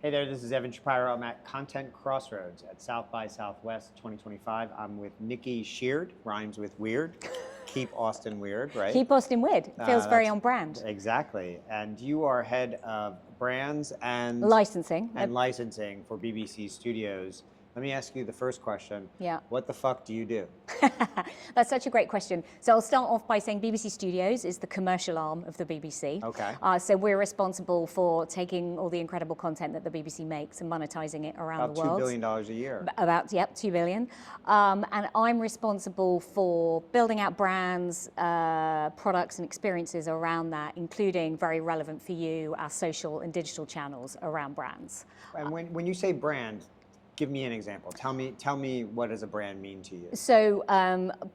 Hey there, this is Evan Shapiro. I'm at Content Crossroads at South by Southwest 2025. I'm with Nicki Sheard, rhymes with weird. Keep Austin weird, right? Keep Austin weird. Feels very on brand. Exactly. And you are head of brands and licensing for BBC Studios. Let me ask you the first question. Yeah. What the fuck do you do? That's such a great question. So I'll start off by saying BBC Studios is the commercial arm of the BBC. Okay. So we're responsible for taking all the incredible content that the BBC makes and monetizing it around the world. About $2 billion a year. About, yep, 2 billion. And I'm responsible for building out brands, products and experiences around that, including, very relevant for you, our social and digital channels around brands. And when you say brand, give me an example. Tell me what does a brand mean to you? So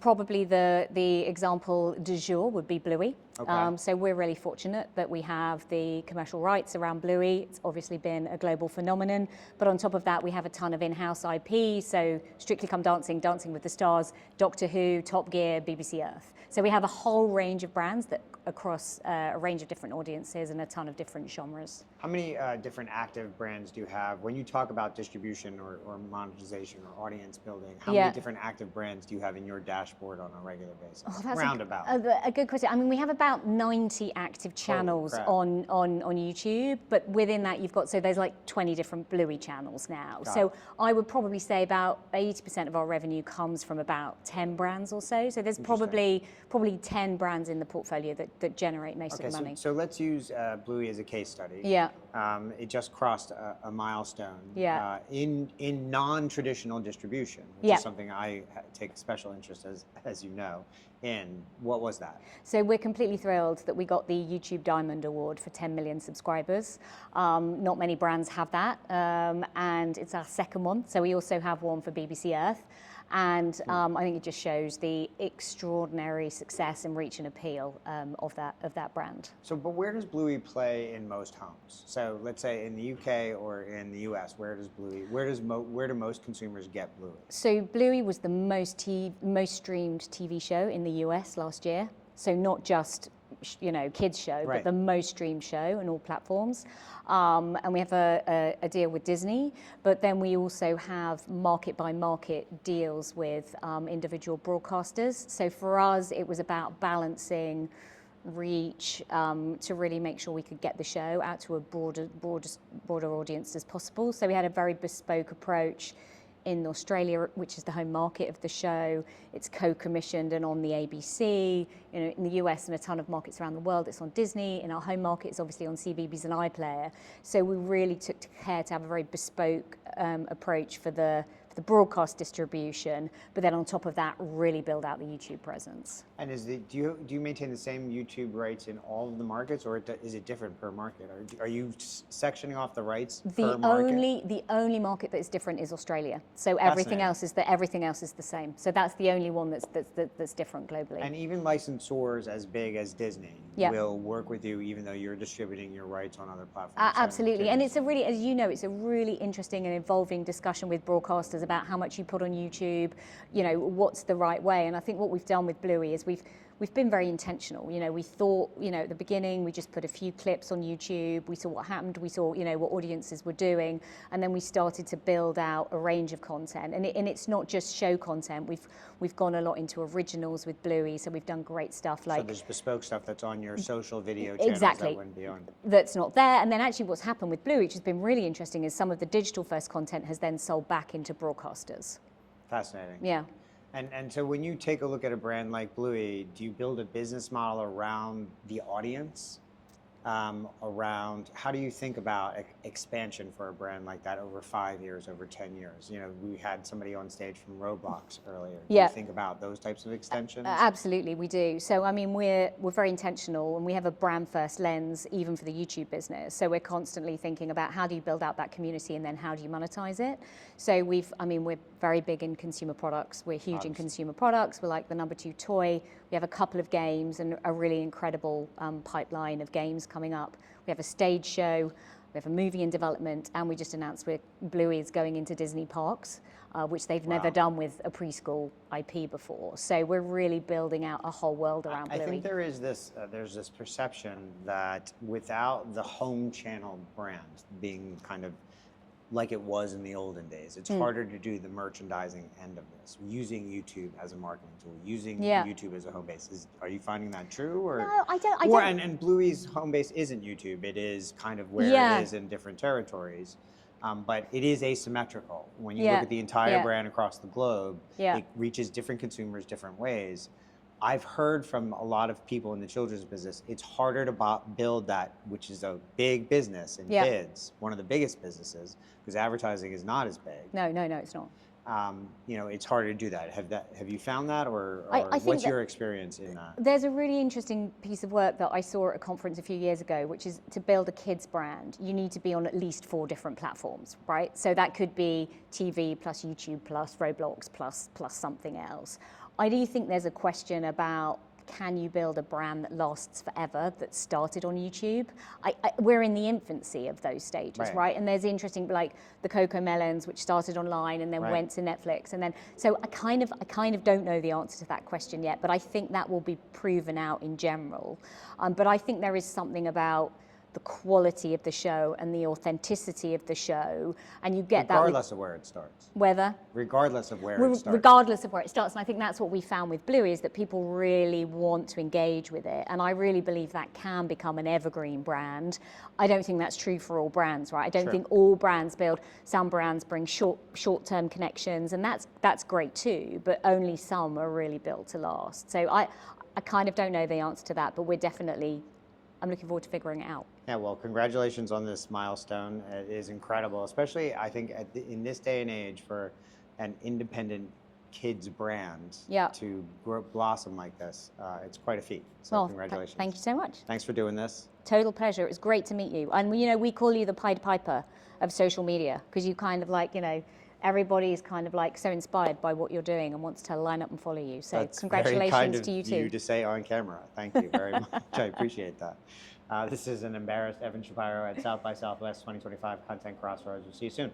probably the example du jour would be Bluey. Okay. So we're really fortunate that we have the commercial rights around Bluey. It's obviously been a global phenomenon, but on top of that we have a ton of in-house IP, so Strictly Come Dancing, Dancing with the Stars, Doctor Who, Top Gear, BBC Earth. So we have a whole range of brands that across a range of different audiences and a ton of different genres. How many different active brands do you have? When you talk about distribution or monetization or audience building, how many different active brands do you have in your dashboard on a regular basis? Oh, that's roundabout. A good question. I mean, we have about 90 active channels on YouTube, but within that you've got, so there's like 20 different Bluey channels now. So I would probably say about 80% of our revenue comes from about 10 brands or so. So there's probably 10 brands in the portfolio that generate most of the money. So let's use Bluey as a case study. Yeah. It just crossed a milestone in non-traditional distribution, which is something I take special interest, as you know, in. What was that? So we're completely thrilled that we got the YouTube Diamond Award for 10 million subscribers. Not many brands have that, and it's our second one. So we also have one for BBC Earth. And I think it just shows the extraordinary success and reach and appeal of that brand. So, but where does Bluey play in most homes? So, let's say in the UK or in the US, where do most consumers get Bluey? So, Bluey was the most streamed TV show in the US last year. So, not just kids show, but the most streamed show on all platforms. And we have a deal with Disney, but then we also have market by market deals with individual broadcasters. So for us, it was about balancing reach to really make sure we could get the show out to a broader audience as possible. So we had a very bespoke approach in Australia, which is the home market of the show. It's co-commissioned and on the ABC. In the US and a ton of markets around the world, it's on Disney. In our home market, it's obviously on CBeebies and iPlayer. So we really took care to have a very bespoke approach for the broadcast distribution, but then on top of that, really build out the YouTube presence. And do you maintain the same YouTube rights in all of the markets, or is it different per market? Are you sectioning off the rights per market? The only market that is different is Australia. So everything else is the same. So that's the only one that's different globally. And even licensors as big as Disney will work with you, even though you're distributing your rights on other platforms. Absolutely, and it's a really, as you know, it's a really interesting and evolving discussion with broadcasters about how much you put on YouTube, what's the right way. And I think what we've done with Bluey is we've been very intentional. We thought, at the beginning, we just put a few clips on YouTube. We saw what happened. We saw, what audiences were doing. And then we started to build out a range of content. And it's not just show content. We've gone a lot into originals with Bluey. So we've done great stuff like... So there's bespoke stuff that's on your social video channels that wouldn't be on. That's not there. And then actually what's happened with Bluey, which has been really interesting, is some of the digital first content has then sold back into broadcasters. Fascinating. Yeah. And so when you take a look at a brand like Bluey, do you build a business model around the audience? Around how do you think about expansion for a brand like that over 5 years, over 10 years? We had somebody on stage from Roblox earlier. Do you think about those types of extensions? Absolutely, we do. So I mean, we're very intentional, and we have a brand first lens even for the YouTube business. So we're constantly thinking about how do you build out that community, and then how do you monetize it. So we're very big in consumer products. We're huge in consumer products. We're like the #2 toy. We have a couple of games and a really incredible pipeline of games coming up. We have a stage show we have a movie in development, and we just announced Bluey is going into Disney parks, which they've never done with a preschool IP before. So we're really building out a whole world around Bluey. I think there is this, there's this perception that without the home channel brand being kind of like it was in the olden days, it's harder to do the merchandising end of this, using YouTube as a marketing tool, using YouTube as a home base. Are you finding that true? Or? No, I don't. And Bluey's home base isn't YouTube. It is kind of where it is in different territories. But it is asymmetrical. When you look at the entire brand across the globe, it reaches different consumers different ways. I've heard from a lot of people in the children's business, it's harder to build that, which is a big business in kids, one of the biggest businesses, because advertising is not as big. No, it's not. You know, it's harder to do that. Have you found that, or I think what's your experience in that? There's a really interesting piece of work that I saw at a conference a few years ago, which is to build a kids brand, you need to be on at least 4 different platforms, right? So that could be TV plus YouTube plus Roblox plus something else. I do think there's a question about, can you build a brand that lasts forever that started on YouTube? We're in the infancy of those stages, right? And there's interesting, like the Coco Melons, which started online and then went to Netflix, and then so I kind of don't know the answer to that question yet, but I think that will be proven out in general. But I think there is something about the quality of the show and the authenticity of the show, and you get regardless of where it starts. Regardless of where it starts. Regardless of where it starts, and I think that's what we found with Bluey, is that people really want to engage with it, and I really believe that can become an evergreen brand. I don't think that's true for all brands, right? I don't think all brands build. Some brands bring short-term connections, and that's great too, but only some are really built to last. So I kind of don't know the answer to that, but I'm looking forward to figuring it out. Yeah, well, congratulations on this milestone. It is incredible, especially I think in this day and age for an independent kids brand to blossom like this. It's quite a feet. So congratulations. Thank you so much. Thanks for doing this. Total pleasure. It was great to meet you. And we call you the Pied Piper of social media, because you kind of everybody's kind of so inspired by what you're doing and wants to line up and follow you. So congratulations to you too. Very kind of you to say on camera. Thank you very much. I appreciate that. This is an embarrassed Evan Shapiro at South by Southwest 2025 Content Crossroads. We'll see you soon.